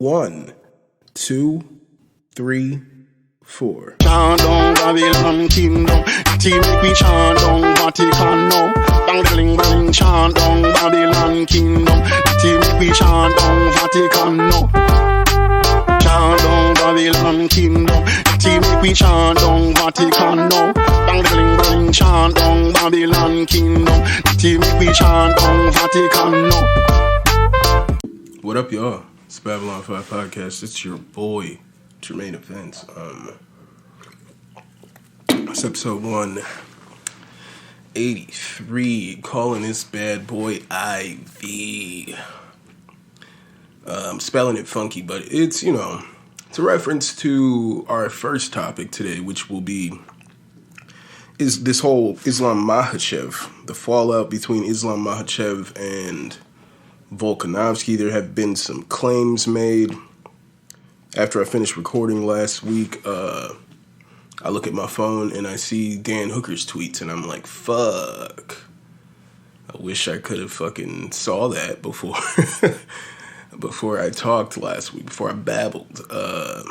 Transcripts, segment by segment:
1, 2, 3, 4. Chant down Babylon kingdom, team make me chant down Vatican now. Bang bling bling, chant down Babylon kingdom, team make me chant down Vatican now. Chant down Babylon kingdom, team make me chant down Vatican now. Bang bling bling, chant down Babylon kingdom, team make me chant down Vatican now. What up, y'all? It's Babylon 5 Podcast. It's your boy, Jermaine Events. It's episode 183, calling this bad boy IV. I'm spelling it funky, but it's, it's a reference to our first topic today, which will be, is this whole Islam Makhachev, the fallout between Islam Makhachev and Volkanovski. There have been some claims made. After I finished recording last week, I look at my phone and I see Dan Hooker's tweets and I'm like, fuck. I wish I could have fucking saw that before before I talked last week, before I babbled. But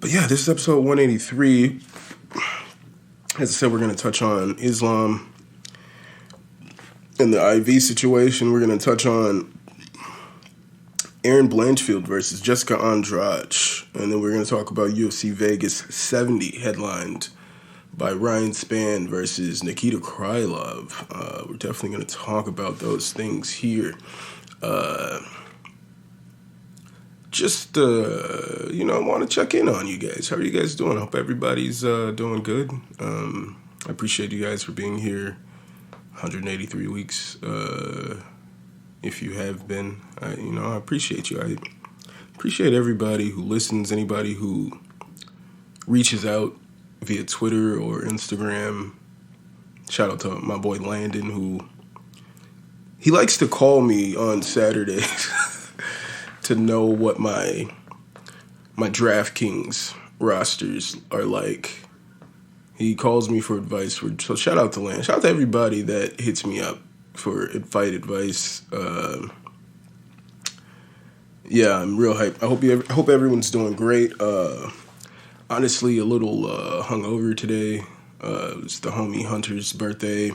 yeah, this is episode 183. As I said, we're going to touch on Islam and the IV situation. We're going to touch on Erin Blanchfield versus Jessica Andrade. And then we're going to talk about UFC Vegas 70, headlined by Ryan Spann versus Nikita Krylov. We're definitely going to talk about those things here. I want to check in on you guys. How are you guys doing? I hope everybody's doing good. I appreciate you guys for being here 183 weeks. If you have been, I appreciate you. I appreciate everybody who listens, anybody who reaches out via Twitter or Instagram. Shout out to my boy Landon, who he likes to call me on Saturdays to know what my DraftKings rosters are like. He calls me for advice. So shout out to Landon. Shout out to everybody that hits me up for fight advice. I'm real hyped. I hope everyone's doing great. Honestly, a little hungover today. It was the homie Hunter's birthday.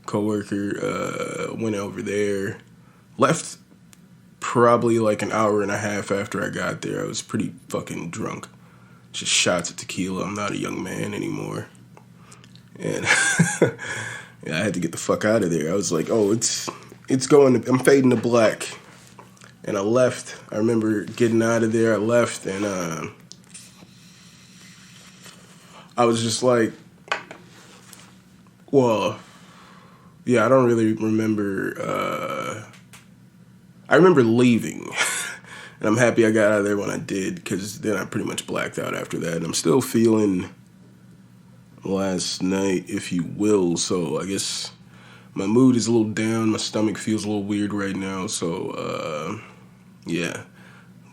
Coworker went over there. Left probably like an hour and a half after I got there. I was pretty fucking drunk. Just shots of tequila. I'm not a young man anymore. And I had to get the fuck out of there. I was like, oh, it's going, I'm fading to black. And I left. I remember getting out of there. I left and I was just like, I don't really remember. I remember leaving. And I'm happy I got out of there when I did, because then I pretty much blacked out after that. And I'm still feeling last night, if you will. So I guess my mood is a little down. My stomach feels a little weird right now. So, yeah.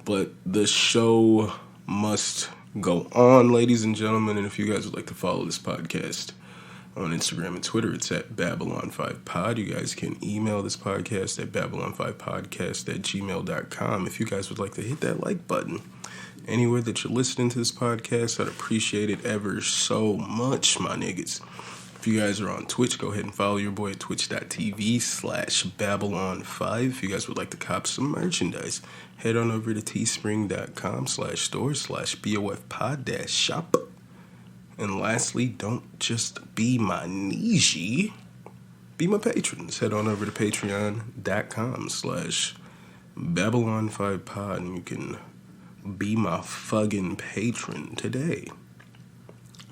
But the show must go on, ladies and gentlemen. And if you guys would like to follow this podcast on Instagram and Twitter, it's at Babylon5Pod. You guys can email this podcast at Babylon5Podcast@gmail.com. If you guys would like to hit that like button anywhere that you're listening to this podcast, I'd appreciate it ever so much, my niggas. If you guys are on Twitch, go ahead and follow your boy at twitch.tv/Babylon5. If you guys would like to cop some merchandise, head on over to teespring.com/store/BOFpod-shop. And lastly, don't just be my niche, be my patrons. Head on over to patreon.com/Babylon5Pod and you can be my fucking patron today.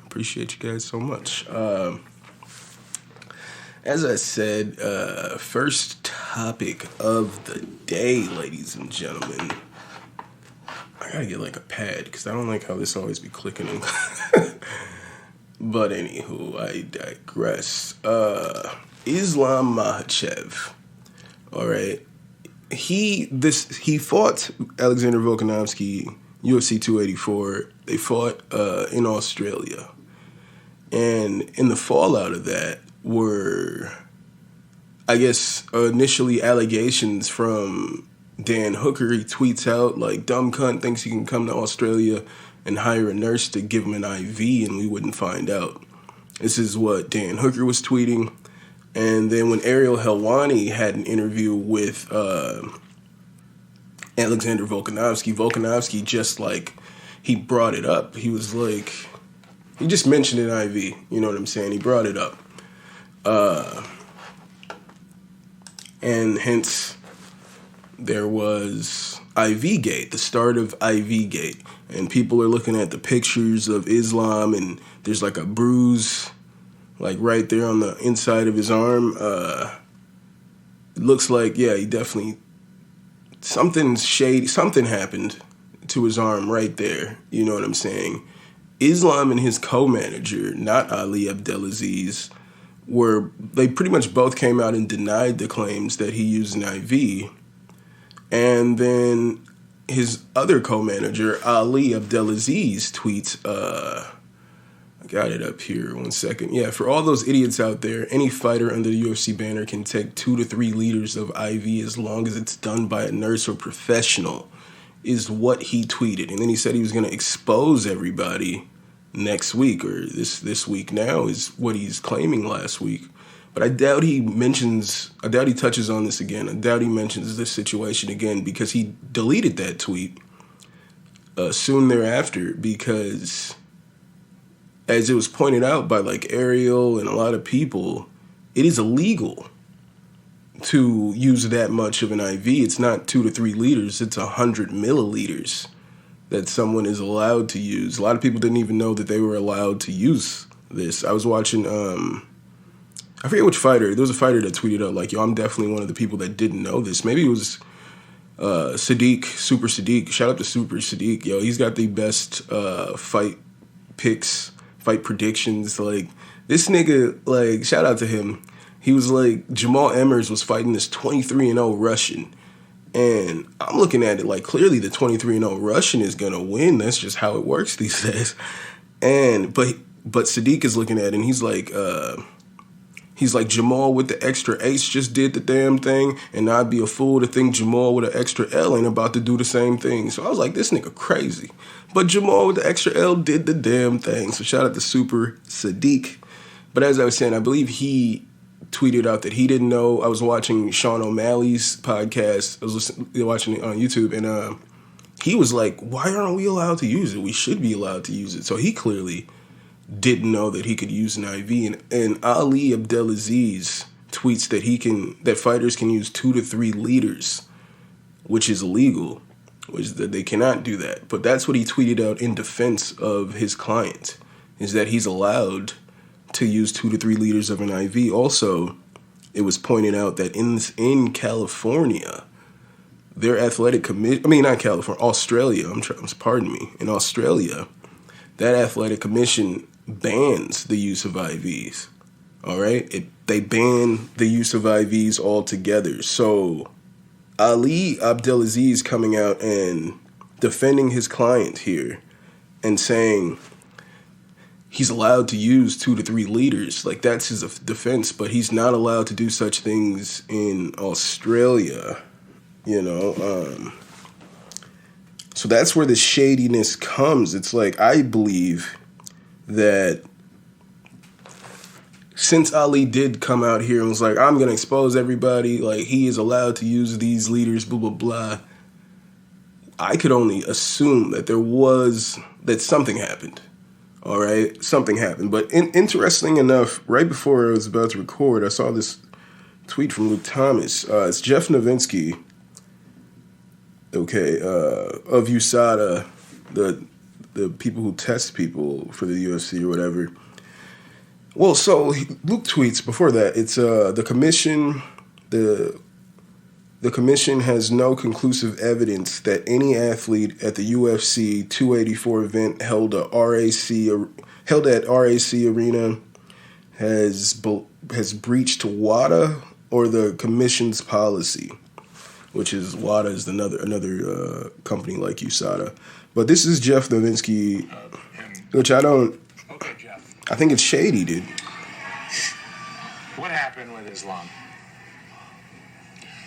Appreciate you guys so much. As I said, first topic of the day, ladies and gentlemen. I gotta get like a pad because I don't like how this always be clicking. But anywho, I digress. Islam Makhachev. All right. He fought Alexander Volkanovski, UFC 284. They fought in Australia. And in the fallout of that were, I guess, initially allegations from Dan Hooker, he tweets out, like, dumb cunt thinks he can come to Australia and hire a nurse to give him an IV and we wouldn't find out. This is what Dan Hooker was tweeting. And then when Ariel Helwani had an interview with Alexander Volkanovski just, like, he brought it up. He was like, he just mentioned an IV. You know what I'm saying? He brought it up. And hence, there was IV Gate, the start of IV Gate. And people are looking at the pictures of Islam, and there's like a bruise, like right there on the inside of his arm. It looks like, yeah, he definitely, something shady, something happened to his arm right there. You know what I'm saying? Islam and his co-manager, not Ali Abdelaziz, they pretty much both came out and denied the claims that he used an IV. And then his other co-manager, Ali Abdelaziz, tweets, I got it up here, 1 second. Yeah, for all those idiots out there, any fighter under the UFC banner can take 2 to 3 liters of IV as long as it's done by a nurse or professional, is what he tweeted. And then he said he was going to expose everybody next week, or this week now is what he's claiming last week. But I doubt he touches on this again. I doubt he mentions this situation again, because he deleted that tweet soon thereafter, because as it was pointed out by like Ariel and a lot of people, it is illegal to use that much of an IV. It's not 2 to 3 liters, it's 100 milliliters that someone is allowed to use. A lot of people didn't even know that they were allowed to use this. I was watching, I forget which fighter. There was a fighter that tweeted out like, yo, I'm definitely one of the people that didn't know this. Maybe it was Sadiq, Super Sadiq. Shout out to Super Sadiq. Yo, he's got the best fight picks, fight predictions. Like, this nigga, like, shout out to him. He was like, Jamal Emmers was fighting this 23-0 Russian. And I'm looking at it like, clearly the 23-0 Russian is going to win. That's just how it works these days. But Sadiq is looking at it, and he's like, Jamal with the extra ace just did the damn thing, and I'd be a fool to think Jamal with an extra L ain't about to do the same thing. So I was like, this nigga crazy. But Jamal with the extra L did the damn thing. So shout out to Super Sadiq. But as I was saying, I believe he tweeted out that he didn't know. I was watching Sean O'Malley's watching it on YouTube, and he was like, why aren't we allowed to use it? We should be allowed to use it. So he clearly didn't know that he could use an IV. And Ali Abdelaziz tweets that fighters can use 2 to 3 liters, which is illegal, which is that they cannot do that. But that's what he tweeted out in defense of his client, is that he's allowed to use 2 to 3 liters of an IV. Also, it was pointed out that in California, their athletic commission, not California, Australia, pardon me, in Australia, that athletic commission bans the use of IVs. All right? They ban the use of IVs altogether. So Ali Abdelaziz coming out and defending his client here and saying he's allowed to use 2 to 3 liters. Like, that's his defense, but he's not allowed to do such things in Australia, you know. So that's where the shadiness comes. It's like, I believe that since Ali did come out here and was like, I'm going to expose everybody, like, he is allowed to use these liters, blah, blah, blah, I could only assume that something happened. All right, something happened. But interesting enough, right before I was about to record, I saw this tweet from Luke Thomas. It's Jeff Novinsky, of USADA, the people who test people for the UFC or whatever. Well, so Luke tweets before that. It's the commission. The commission has no conclusive evidence that any athlete at the UFC 284 event held at RAC Arena has breached WADA or the commission's policy, which is WADA is another company like USADA. But this is Jeff Novinsky, which I don't. Okay, Jeff. I think it's shady, dude. What happened with Islam?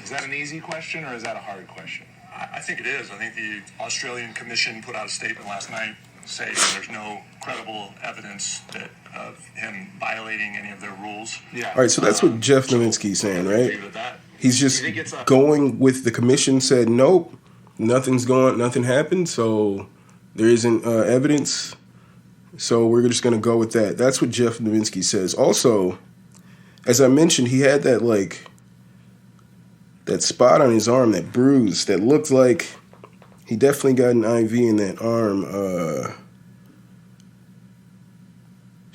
Is that an easy question or is that a hard question? I think it is. I think the Australian Commission put out a statement last night saying there's no credible evidence of him violating any of their rules. Yeah. All right, so that's what Jeff Nowitzki's saying, right? He's just going with the commission said, nope, nothing happened, so there isn't evidence, so we're just going to go with that. That's what Jeff Nowitzki says. Also, as I mentioned, he had that spot on his arm, that bruise, that looked like he definitely got an IV in that arm.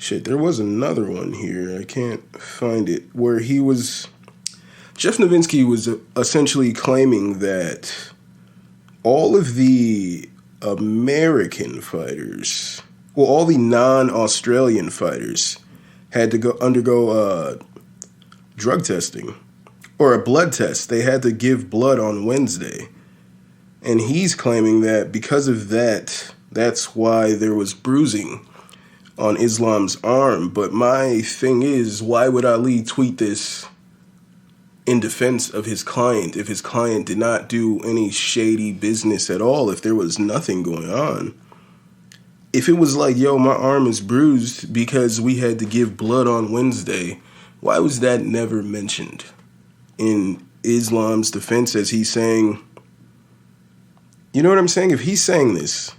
There was another one here. I can't find it. Where Jeff Nowitzki was essentially claiming that all of the American fighters, all the non-Australian fighters had to undergo drug testing or a blood test. They had to give blood on Wednesday. And he's claiming that because of that, that's why there was bruising on Islam's arm. But my thing is, why would Ali tweet this in defense of his client if his client did not do any shady business at all, if there was nothing going on? If it was like, yo, my arm is bruised because we had to give blood on Wednesday, why was that never mentioned in Islam's defense as he's saying... You know what I'm saying? If he's saying this...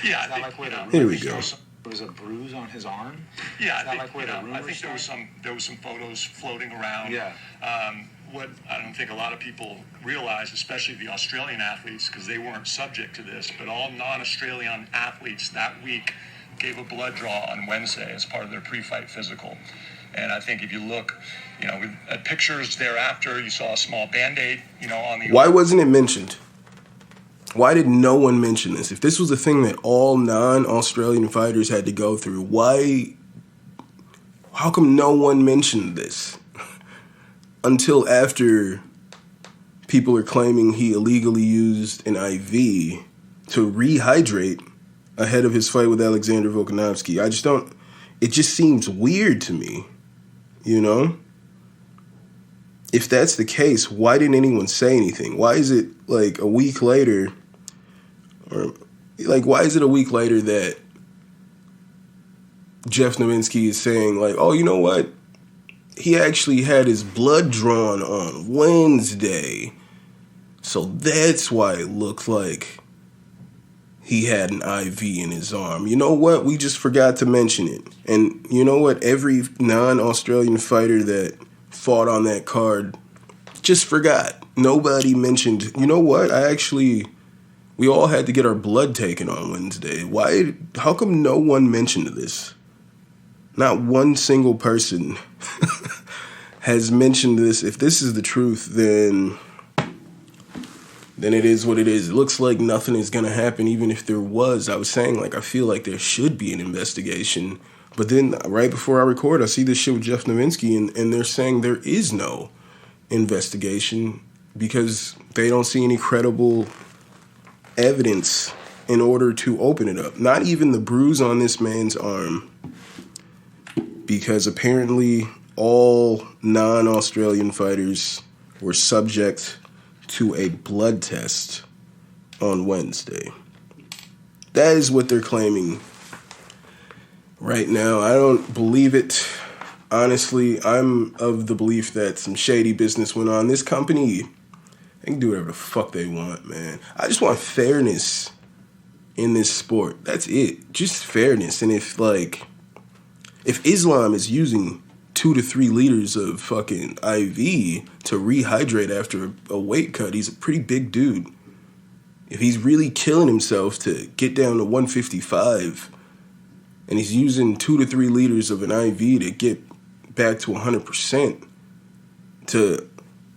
Yeah, I think, here we go. There was a bruise on his arm? Yeah, I think there was some photos floating around. Yeah. What I don't think a lot of people realize, especially the Australian athletes, because they weren't subject to this, but all non-Australian athletes that week gave a blood draw on Wednesday as part of their pre-fight physical. And I think if you look, at pictures thereafter, you saw a small Band-Aid, on the... Why wasn't it mentioned? Why did no one mention this? If this was a thing that all non-Australian fighters had to go through, how come no one mentioned this? Until after people are claiming he illegally used an IV to rehydrate ahead of his fight with Alexander Volkanovski. It just seems weird to me, If that's the case, why didn't anyone say anything? Why is it a week later, why is it a week later that Jeff Nowitzki is saying, oh, you know what? He actually had his blood drawn on Wednesday, so that's why it looked like he had an IV in his arm. You know what? We just forgot to mention it. And you know what? Every non-Australian fighter that fought on that card just forgot. Nobody mentioned, you know what? We all had to get our blood taken on Wednesday. How come no one mentioned this? Not one single person has mentioned this. If this is the truth, then it is what it is. It looks like nothing is going to happen, even if there was. I was saying, I feel like there should be an investigation. But then right before I record, I see this shit with Jeff Nowitzki, and they're saying there is no investigation because they don't see any credible evidence in order to open it up. Not even the bruise on this man's arm, because apparently all non-Australian fighters were subject to a blood test on Wednesday. That is what they're claiming right now. I don't believe it. Honestly, I'm of the belief that some shady business went on. This company, they can do whatever the fuck they want, man. I just want fairness in this sport. That's it. Just fairness. And if Islam is using 2 to 3 liters of fucking IV to rehydrate after a weight cut, he's a pretty big dude. If he's really killing himself to get down to 155 and he's using 2 to 3 liters of an IV to get back to 100% to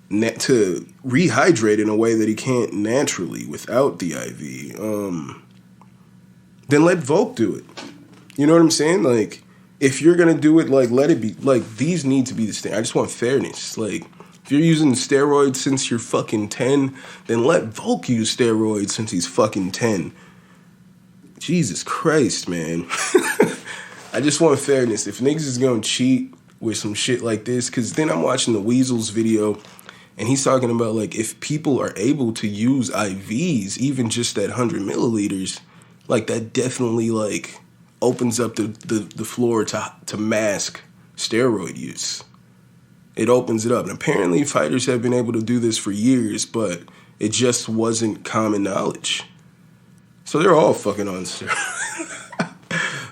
rehydrate in a way that he can't naturally without the IV, then let Volk do it. You know what I'm saying? If you're going to do it, let it be. These need to be the standard. I just want fairness. If you're using steroids since you're fucking 10, then let Volk use steroids since he's fucking 10. Jesus Christ, man. I just want fairness. If niggas is going to cheat, with some shit like this, because then I'm watching the Weasel's video, and he's talking about, like, if people are able to use IVs, even just that 100 milliliters, like, that definitely, like, opens up the floor to mask steroid use. It opens it up. And apparently fighters have been able to do this for years, but it just wasn't common knowledge. So they're all fucking on steroids.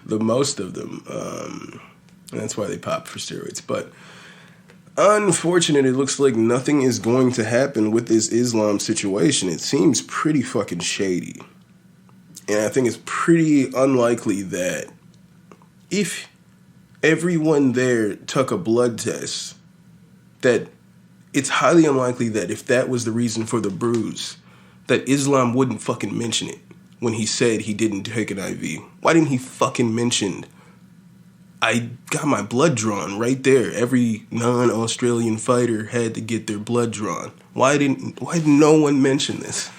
The most of them. And that's why they pop for steroids. But unfortunately, it looks like nothing is going to happen with this Islam situation. It seems pretty fucking shady. And I think it's pretty unlikely that if everyone there took a blood test, that it's highly unlikely that if that was the reason for the bruise, that Islam wouldn't fucking mention it when he said he didn't take an IV. Why didn't he fucking mention, I got my blood drawn right there? Every non-Australian fighter had to get their blood drawn. Why didn't no one mention this?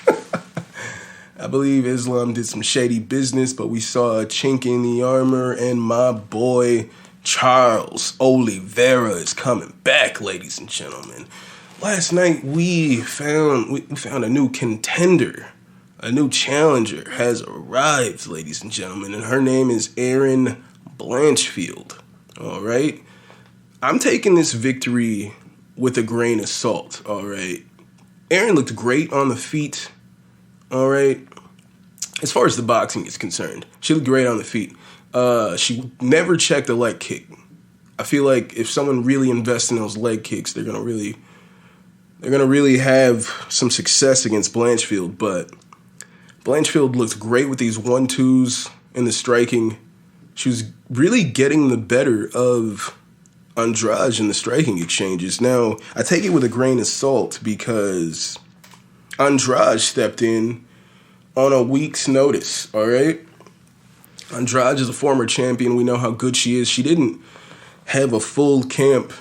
I believe Islam did some shady business, but we saw a chink in the armor, and my boy Charles Oliveira is coming back, ladies and gentlemen. Last night we found a new contender, a new challenger has arrived, ladies and gentlemen, and her name is Erin Blanchfield. All right, I'm taking this victory with a grain of salt. All right, Erin looked great on the feet. All right, as far as the boxing is concerned, she looked great on the feet. She never checked a leg kick. I feel like if someone really invests in those leg kicks, they're gonna really have some success against Blanchfield. But Blanchfield looked great with these 1-2s in the striking. She was really getting the better of Andrade in the striking exchanges. Now, I take it with a grain of salt because Andrade stepped in on a week's notice, all right? Andrade is a former champion. We know how good she is. She didn't have a full camp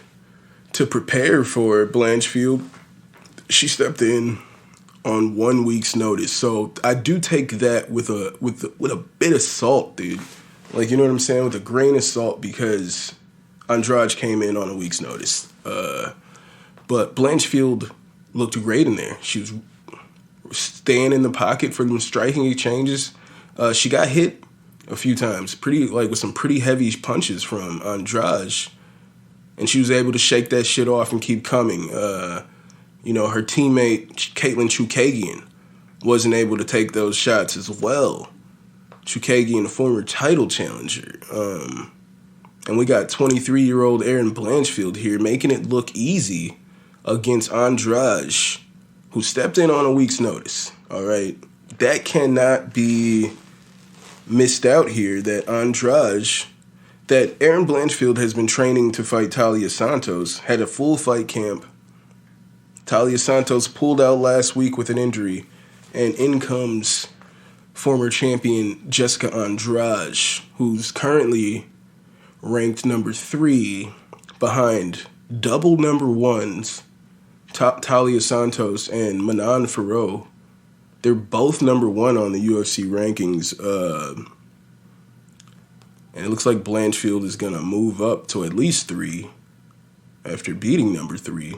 to prepare for Blanchfield. She stepped in on 1 week's notice. So I do take that with a bit of salt, dude. Like, you know what I'm saying? With a grain of salt, because Andrade came in on a week's notice. But Blanchfield looked great in there. She was staying in the pocket for them striking exchanges. She got hit a few times, with some pretty heavy punches from Andrade, and she was able to shake that shit off and keep coming. Her teammate Caitlin Chukagian wasn't able to take those shots as well. Chukagian, a former title challenger, and we got 23-year-old Erin Blanchfield here making it look easy against Andrade, who stepped in on a week's notice. All right, that cannot be missed out here. That Erin Blanchfield has been training to fight Talia Santos, had a full fight camp. Talia Santos pulled out last week with an injury, and in comes former champion Jessica Andrade, who's currently ranked number 3 behind double number 1s, Talia Santos and Manon Fiorot. They're both number 1 on the UFC rankings. And it looks like Blanchfield is going to move up to at least 3 after beating number 3.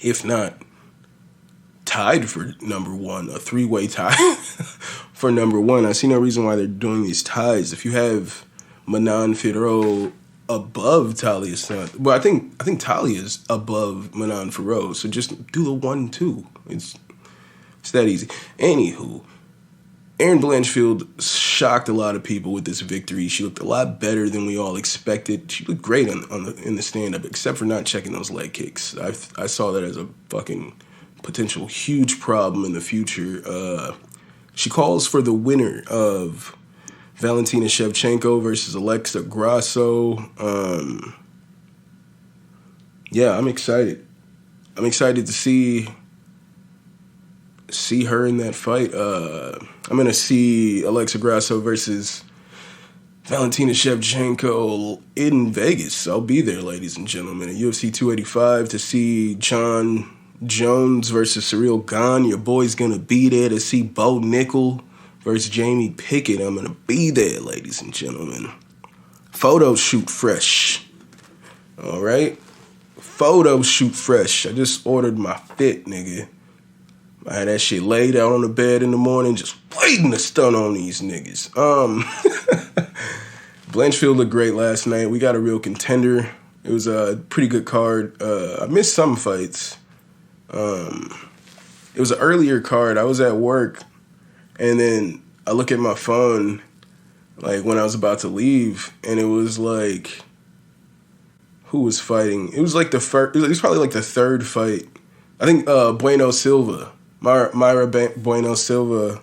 If not tied for number 1, a 3-way tie for number 1. I see no reason why they're doing these ties. If you have Manon Fiorot above Talia Santos, well, I think Talia's above Manon Fiorot, so just do the 1-2. It's that easy. Anywho, Erin Blanchfield shocked a lot of people with this victory. She looked a lot better than we all expected. She looked great in the stand-up, except for not checking those leg kicks. I saw that as a fucking potential huge problem in the future. She calls for the winner of Valentina Shevchenko versus Alexa Grasso. Yeah, I'm excited. I'm excited to see her in that fight. I'm going to see Alexa Grasso versus Valentina Shevchenko in Vegas. I'll be there, ladies and gentlemen, at UFC 285 to see John Jones versus Cyril Gane. Your boy's going to be there to see Bo Nickel versus Jamie Pickett. I'm going to be there, ladies and gentlemen. Photo shoot fresh. All right. Photo shoot fresh. I just ordered my fit, nigga. I had that shit laid out on the bed in the morning, just waiting to stun on these niggas. Blanchfield looked great last night. We got a real contender. It was a pretty good card. I missed some fights. It was an earlier card. I was at work, and then I look at my phone, like, when I was about to leave, and it was like, who was fighting? It was like the first. It was probably like the third fight. I think Bueno Silva. Myra Bueno Silva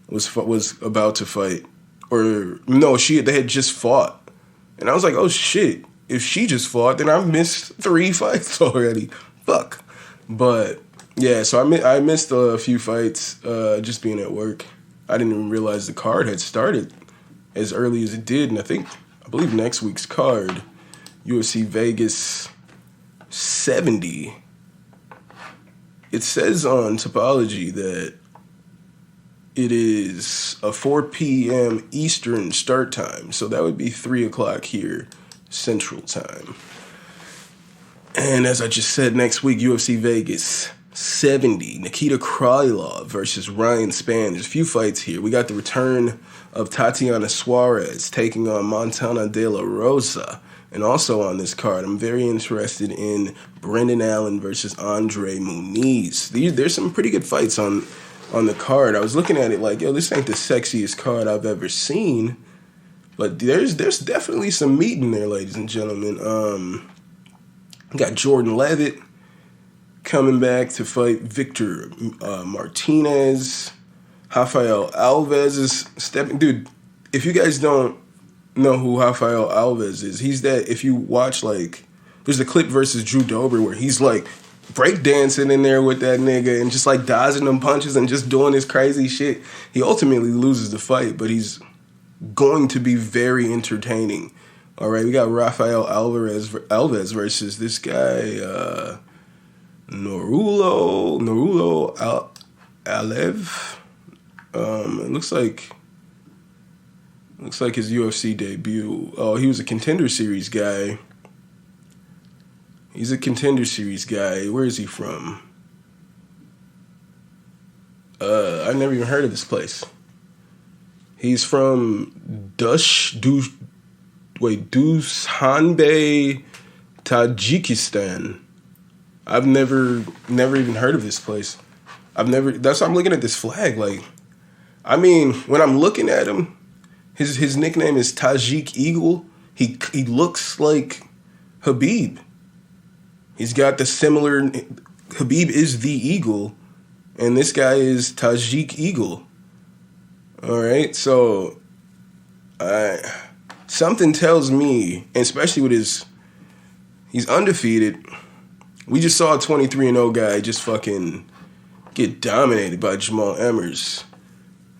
was about to fight, or no, they had just fought, and I was like, oh shit, if she just fought, then I missed 3 fights already. Fuck. But yeah, so I missed a few fights just being at work. I didn't even realize the card had started as early as it did, and I believe next week's card, UFC Vegas 70. It says on Topology that it is a 4 p.m. Eastern start time, so that would be 3 o'clock here, Central Time. And as I just said, next week, UFC Vegas 70, Nikita Krylov versus Ryan Spann. There's a few fights here. We got the return of Tatiana Suarez taking on Montana De La Rosa. And also on this card, I'm very interested in Brendan Allen versus Andrade Muniz. There's some pretty good fights on the card. I was looking at it like, yo, this ain't the sexiest card I've ever seen. But there's definitely some meat in there, ladies and gentlemen. Got Jordan Levitt coming back to fight Victor Martinez. Rafael Alves is stepping. Dude, if you guys don't know who Rafael Alves is, he's that, if you watch, like, there's a clip versus Drew Dober where he's like breakdancing in there with that nigga and just like dodging them punches and just doing this crazy shit. He ultimately loses the fight, but he's going to be very entertaining. All right, we got Rafael Alves versus this guy Norulo Alev. It looks like his UFC debut. Oh, he was a Contender Series guy. He's a Contender Series guy. Where is he from? I've never even heard of this place. He's from Dushanbe, Tajikistan. I've never even heard of this place. That's why I'm looking at this flag. Like, I mean, when I'm looking at him, his nickname is Tajik Eagle. He looks like Habib. He's got the similar. Habib is the Eagle, and this guy is Tajik Eagle. All right, so something tells me, and especially with he's undefeated. We just saw a 23-0 guy just fucking get dominated by Jamal Emmers,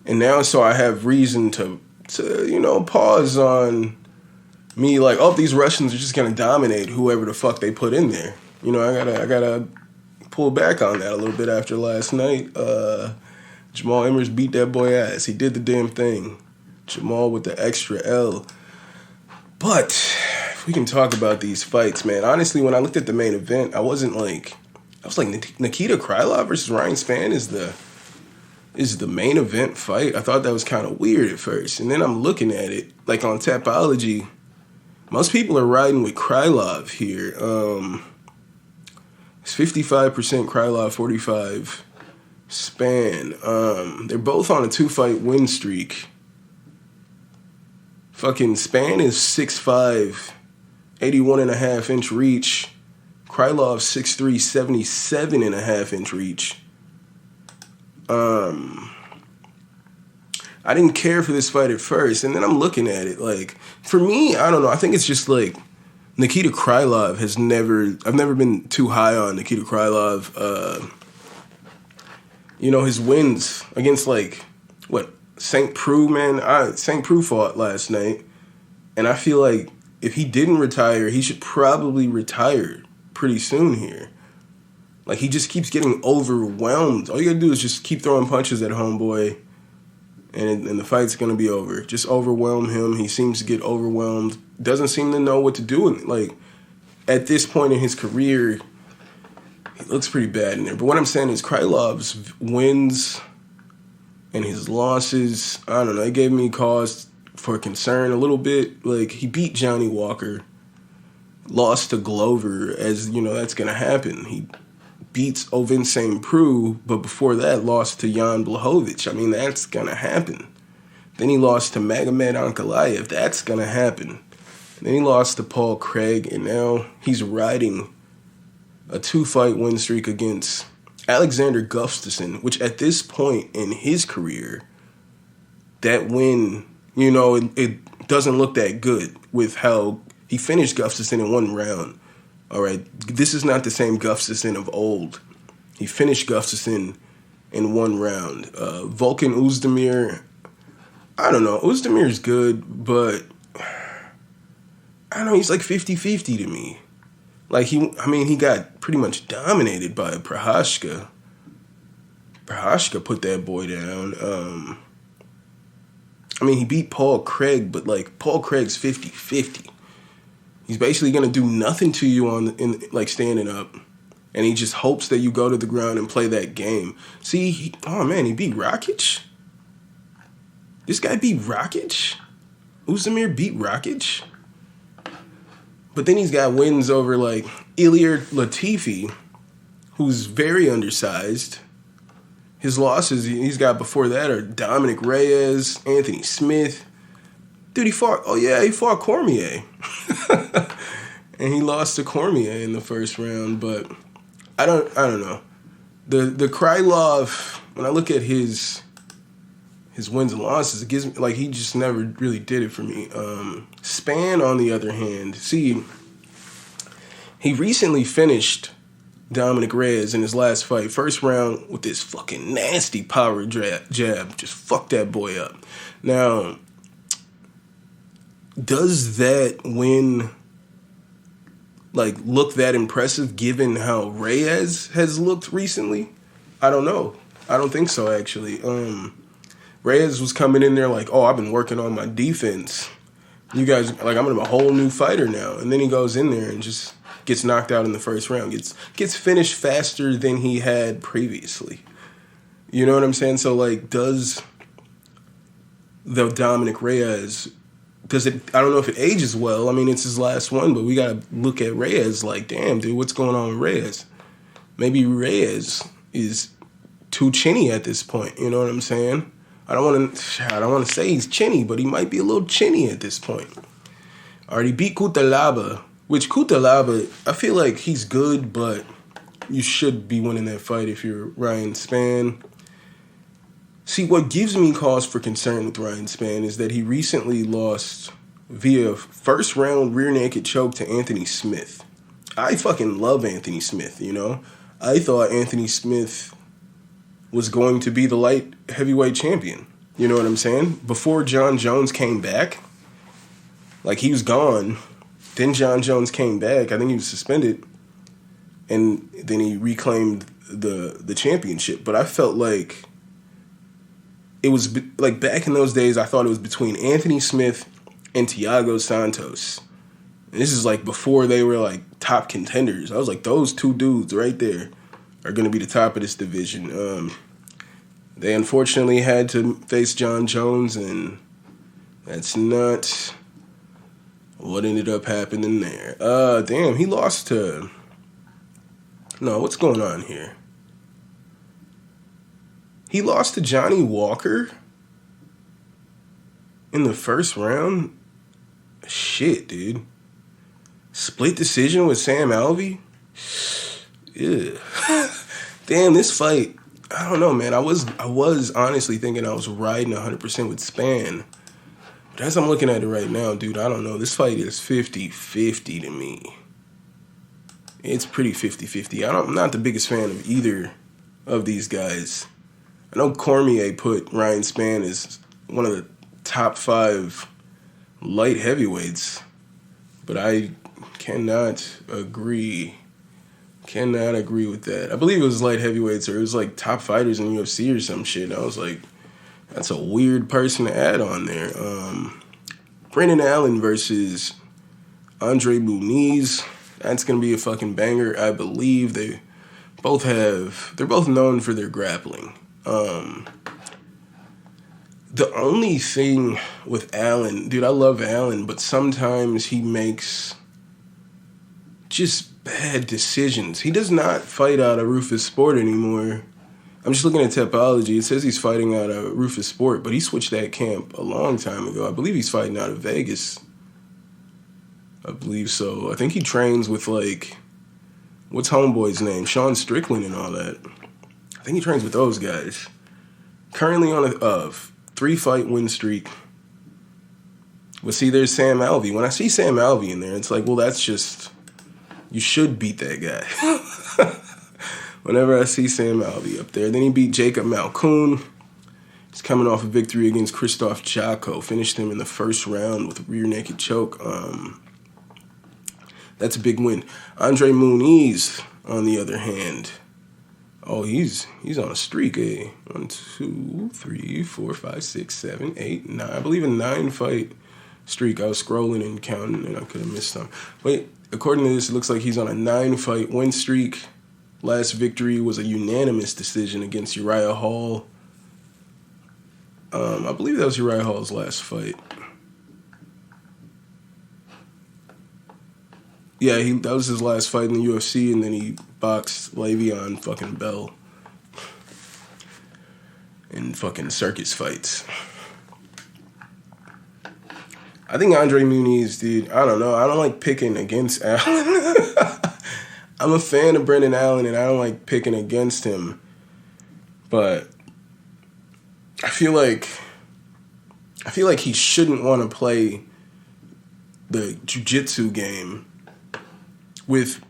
and now so I have reason to pause on me, like, oh, these Russians are just gonna dominate whoever the fuck they put in there. I gotta pull back on that a little bit after last night. Jamal Emmers beat that boy ass. He did the damn thing. Jamal with the extra L. But if we can talk about these fights, man. Honestly, when I looked at the main event, I was like Nikita Krylov versus Ryan Spann is the main event fight. I thought that was kind of weird at first. And then I'm looking at it, like on Tapology, most people are riding with Krylov here. It's 55% Krylov, 45% Spann. They're both on a 2-fight win streak. Fucking Spann is 6'5", 81.5-inch reach. Krylov 6'3", 77.5-inch reach. I didn't care for this fight at first, and then I'm looking at it, like, for me, I don't know, I think it's just like Nikita Krylov I've never been too high on Nikita Krylov. His wins against, like, St. Preux, man. St. Preux fought last night, and I feel like if he didn't retire, he should probably retire pretty soon here. Like, he just keeps getting overwhelmed. All you gotta do is just keep throwing punches at homeboy, and the fight's gonna be over. Just overwhelm him. He seems to get overwhelmed. Doesn't seem to know what to do. Like, at this point in his career, he looks pretty bad in there. But what I'm saying is Krylov's wins and his losses, I don't know, it gave me cause for concern a little bit. Like, he beat Johnny Walker, lost to Glover, as, you know, that's going to happen. He beats Ovin St. Preux, but before that, lost to Jan Blachowicz. I mean, that's going to happen. Then he lost to Magomed Ankalaev. That's going to happen. Then he lost to Paul Craig, and now he's riding a 2-fight win streak against Alexander Gustafsson, which at this point in his career, that win, you know, it doesn't look that good with how he finished Gustafsson in 1 round. All right, this is not the same Gustafsson of old. He finished Gustafsson in 1 round. Volkan Oezdemir, I don't know. Oezdemir's good, but I don't know, he's like 50-50 to me. Like, he got pretty much dominated by Prochazka. Prochazka put that boy down. He beat Paul Craig, but, like, Paul Craig's 50-50. He's basically going to do nothing to you in standing up. And he just hopes that you go to the ground and play that game. See, he beat Rakic? This guy beat Rakic? Oezdemir beat Rakic? But then he's got wins over, like, Ilir Latifi, who's very undersized. His losses he's got before that are Dominic Reyes, Anthony Smith. Dude, he fought Cormier. And he lost to Cormier in the first round, but I don't know. The Krylov, when I look at his wins and losses, it gives me, like, he just never really did it for me. Spann, on the other hand, see, he recently finished Dominic Reyes in his last fight, first round, with this fucking nasty power jab. Just fucked that boy up. Now, does that win, like, look that impressive given how Reyes has looked recently? I don't know. I don't think so, actually. Reyes was coming in there like, oh, I've been working on my defense. You guys, like, I'm a whole new fighter now. And then he goes in there and just gets knocked out in the first round. Gets finished faster than he had previously. You know what I'm saying? So, like, does the Dominic Reyes, I don't know if it ages well. I mean, it's his last one, but we got to look at Reyes like, damn, dude, what's going on with Reyes? Maybe Reyes is too chinny at this point. You know what I'm saying? I don't want to say he's chinny, but he might be a little chinny at this point. Already beat Cutelaba, which Cutelaba, I feel like he's good, but you should be winning that fight if you're Ryan Spann. See, what gives me cause for concern with Ryan Spann is that he recently lost via first-round rear-naked choke to Anthony Smith. I fucking love Anthony Smith, you know? I thought Anthony Smith was going to be the light heavyweight champion. You know what I'm saying? Before John Jones came back, like, he was gone. Then John Jones came back. I think he was suspended. And then he reclaimed the championship. But I felt like it was, like, back in those days, I thought it was between Anthony Smith and Thiago Santos. And this is, like, before they were, like, top contenders. I was like, those two dudes right there are going to be the top of this division. They unfortunately had to face John Jones, and that's not what ended up happening there. Damn, he lost to... No, what's going on here? He lost to Johnny Walker in the first round? Shit, dude. Split decision with Sam Alvey? Yeah. Damn, this fight, I don't know, man. I was honestly thinking I was riding 100% with Spann. But as I'm looking at it right now, dude, I don't know. This fight is 50-50 to me. It's pretty 50-50. I'm not the biggest fan of either of these guys. I know Cormier put Ryan Spann as one of the top 5 light heavyweights, but I cannot agree with that. I believe it was light heavyweights, or it was like top fighters in UFC or some shit. I was like, that's a weird person to add on there. Brendan Allen versus Andre Muniz. That's gonna be a fucking banger. I believe they're both known for their grappling. The only thing with Allen, dude, I love Allen, but sometimes he makes just bad decisions. He does not fight out of Rufus Sport anymore. I'm just looking at Tapology. It says he's fighting out of Rufus Sport, but he switched that camp a long time ago. I believe he's fighting out of Vegas. I believe so. I think he trains with, like, what's Homeboy's name? Sean Strickland and all that. I think he trains with those guys. Currently on a 3-fight win streak. But see, there's Sam Alvey. When I see Sam Alvey in there, it's like, well, that's just... You should beat that guy. Whenever I see Sam Alvey up there. Then he beat Jacob Malkoun. He's coming off a victory against Christoph Jocko. Finished him in the first round with a rear naked choke. That's a big win. Andre Muniz, on the other hand. Oh, he's on a streak, eh? 1, 2, 3, 4, 5, 6, 7, 8, 9. I believe a 9-fight streak. I was scrolling and counting, and I could have missed some. But according to this, it looks like he's on a 9-fight win streak. Last victory was a unanimous decision against Uriah Hall. I believe that was Uriah Hall's last fight. Yeah, that was his last fight in the UFC, and then he boxed Le'Veon fucking Bell in fucking circus fights. I think Andre Muniz, dude, I don't know. I don't like picking against Allen. I'm a fan of Brendan Allen, and I don't like picking against him. But I feel like he shouldn't want to play the jiu-jitsu game with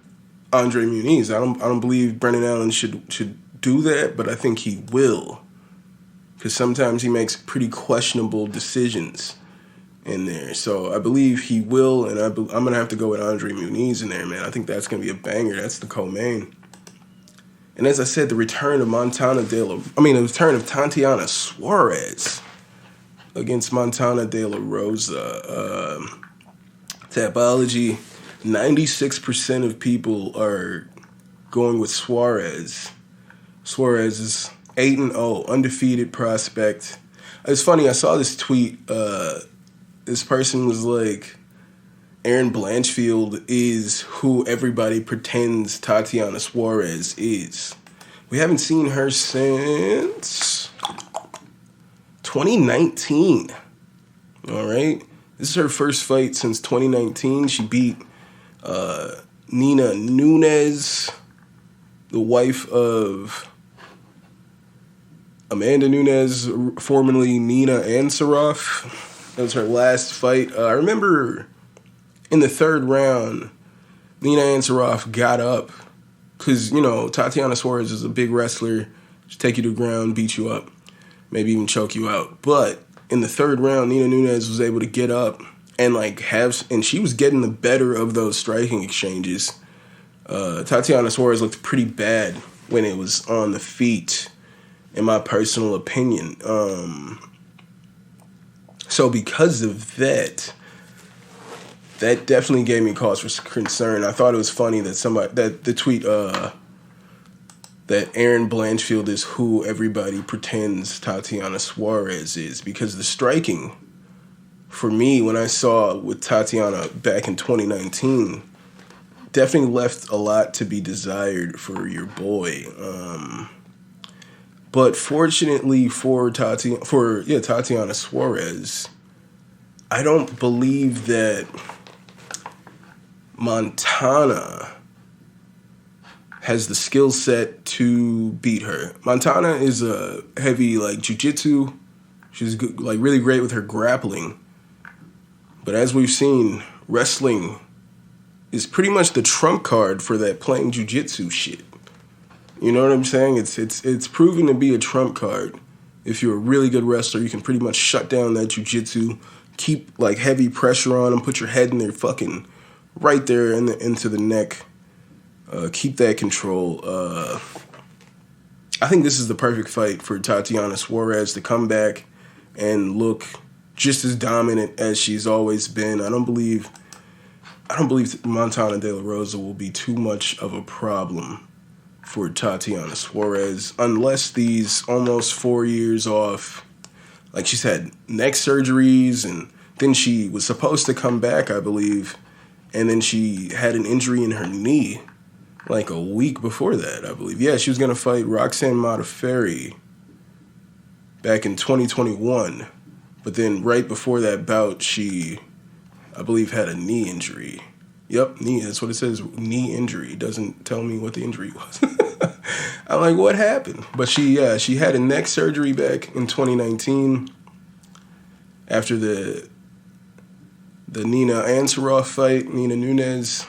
Andre Muniz. I don't believe Brendan Allen should do that, but I think he will. Because sometimes he makes pretty questionable decisions in there. So I believe he will, and I'm going to have to go with Andre Muniz in there, man. I think that's going to be a banger. That's the co-main. And as I said, the return of the return of Tatiana Suarez against Montana De La Rosa. Tapology, 96% of people are going with Suarez. Suarez is 8-0, undefeated prospect. It's funny, I saw this tweet. This person was like, Erin Blanchfield is who everybody pretends Tatiana Suarez is. We haven't seen her since 2019. All right? This is her first fight since 2019. She beat Nina Nunes, the wife of Amanda Nunes, formerly Nina Ansaroff. That was her last fight. I remember in the third round, Nina Ansaroff got up because, Tatiana Suarez is a big wrestler. She'll take you to the ground, beat you up, maybe even choke you out. But in the third round, Nina Nunes was able to get up and and she was getting the better of those striking exchanges. Tatiana Suarez looked pretty bad when it was on the feet, in my personal opinion. So because of that definitely gave me cause for concern. I thought it was funny that the tweet that Erin Blanchfield is who everybody pretends Tatiana Suarez is, because the striking, for me, when I saw with Tatiana back in 2019, definitely left a lot to be desired for your boy. But fortunately for Tatiana Suarez, I don't believe that Montana has the skill set to beat her. Montana is a heavy jiu-jitsu. She's good, really great with her grappling. But as we've seen, wrestling is pretty much the trump card for that playing jiu-jitsu shit. You know what I'm saying? It's proven to be a trump card. If you're a really good wrestler, you can pretty much shut down that jiu-jitsu, keep heavy pressure on them, put your head in there fucking right there into the neck. Keep that control. I think this is the perfect fight for Tatiana Suarez to come back and look just as dominant as she's always been. I don't believe I don't believe Montana De La Rosa will be too much of a problem for Tatiana Suarez unless these almost 4 years off, like she's had neck surgeries and then she was supposed to come back, I believe, and then she had an injury in her knee like a week before that, I believe. Yeah, she was going to fight Roxanne Modafferi back in 2021, but then right before that bout, she, I believe, had a knee injury. Yep, knee, that's what it says, knee injury. It doesn't tell me what the injury was. I'm like, what happened? But she had a neck surgery back in 2019 after the Nina Ansaroff fight, Nina Nunes,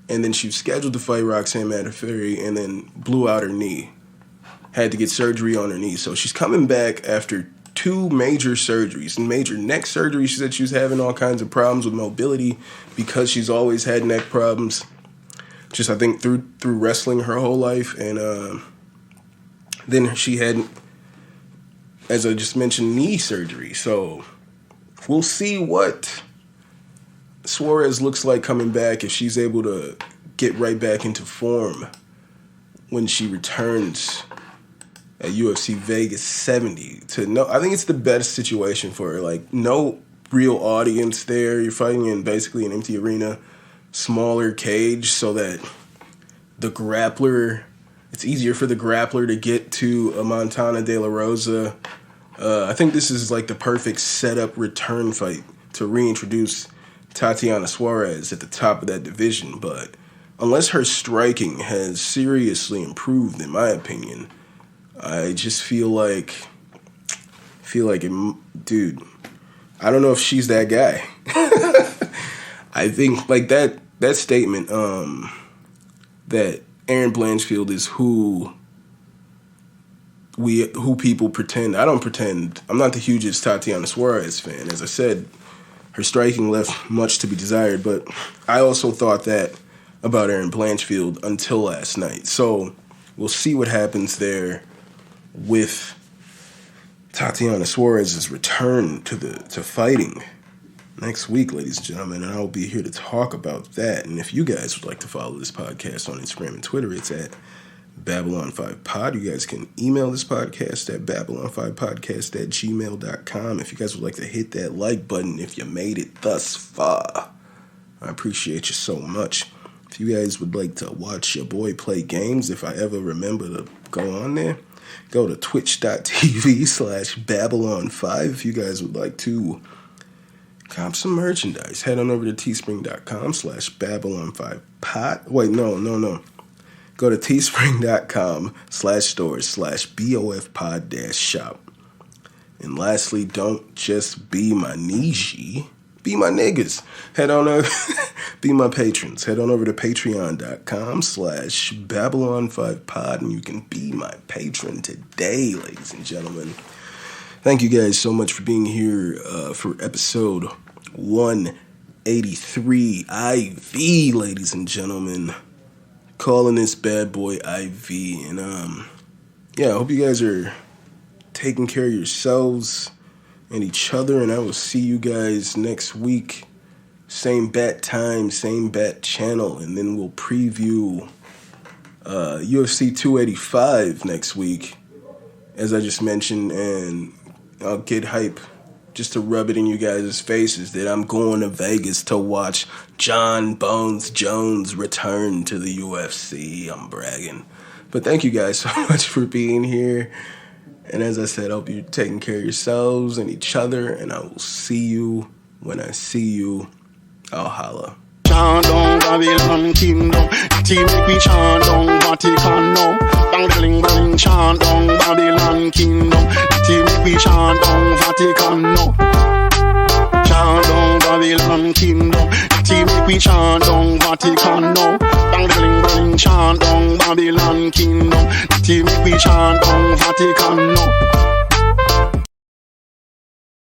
and then she was scheduled to fight Roxanne Modafferi and then blew out her knee. Had to get surgery on her knee. So she's coming back after 2 major surgeries, major neck surgery. She said she was having all kinds of problems with mobility because she's always had neck problems. Just, I think, through wrestling her whole life. And then she had, as I just mentioned, knee surgery. So we'll see what Suarez looks like coming back, if she's able to get right back into form when she returns at UFC Vegas 70. I think it's the best situation for her. Like, no real audience there. You're fighting in basically an empty arena, smaller cage, so that the grappler, it's easier for the grappler to get to a Montana De La Rosa. I think this is like the perfect setup return fight to reintroduce Tatiana Suarez at the top of that division. But unless her striking has seriously improved, in my opinion, I just feel like dude, I don't know if she's that guy. I think like that statement that Erin Blanchfield is who people pretend. I don't pretend. I'm not the hugest Tatiana Suarez fan. As I said, her striking left much to be desired, but I also thought that about Erin Blanchfield until last night. So we'll see what happens there with Tatiana Suarez's return to fighting next week, ladies and gentlemen, and I'll be here to talk about that. And if you guys would like to follow this podcast on Instagram and Twitter, it's at Babylon5Pod. You guys can email this podcast at Babylon5Podcast@gmail.com. If you guys would like to hit that like button if you made it thus far, I appreciate you so much. If you guys would like to watch your boy play games, if I ever remember to go on there, go to twitch.tv/Babylon5. If you guys would like to cop some merchandise, head on over to teespring.com/Babylon5Pod. Wait, no. Go to teespring.com/stores/BOFpod-shop. And lastly, don't just be my niche, be my niggas. Head on over, be my patrons. Head on over to patreon.com/Babylon5Pod and you can be my patron today, ladies and gentlemen. Thank you guys so much for being here for episode 183 IV, ladies and gentlemen. Calling this bad boy IV. And I hope you guys are taking care of yourselves and each other, and I will see you guys next week. Same bat time, same bat channel, and then we'll preview UFC 285 next week, as I just mentioned, and I'll get hype just to rub it in you guys' faces that I'm going to Vegas to watch John Bones Jones return to the UFC. I'm bragging. But thank you guys so much for being here. And as I said, I hope you're taking care of yourselves and each other, and I will see you when I see you. I'll holla. Chant down Babylon kingdom, team make we chant down Vatican now. Bang bling bling, chant down Babylon kingdom, team make we chant down Vatican now. Chant down Babylon kingdom, team make we chant down Vatican now. Bang bling bling, chant down Babylon kingdom, team make we chant down Vatican now.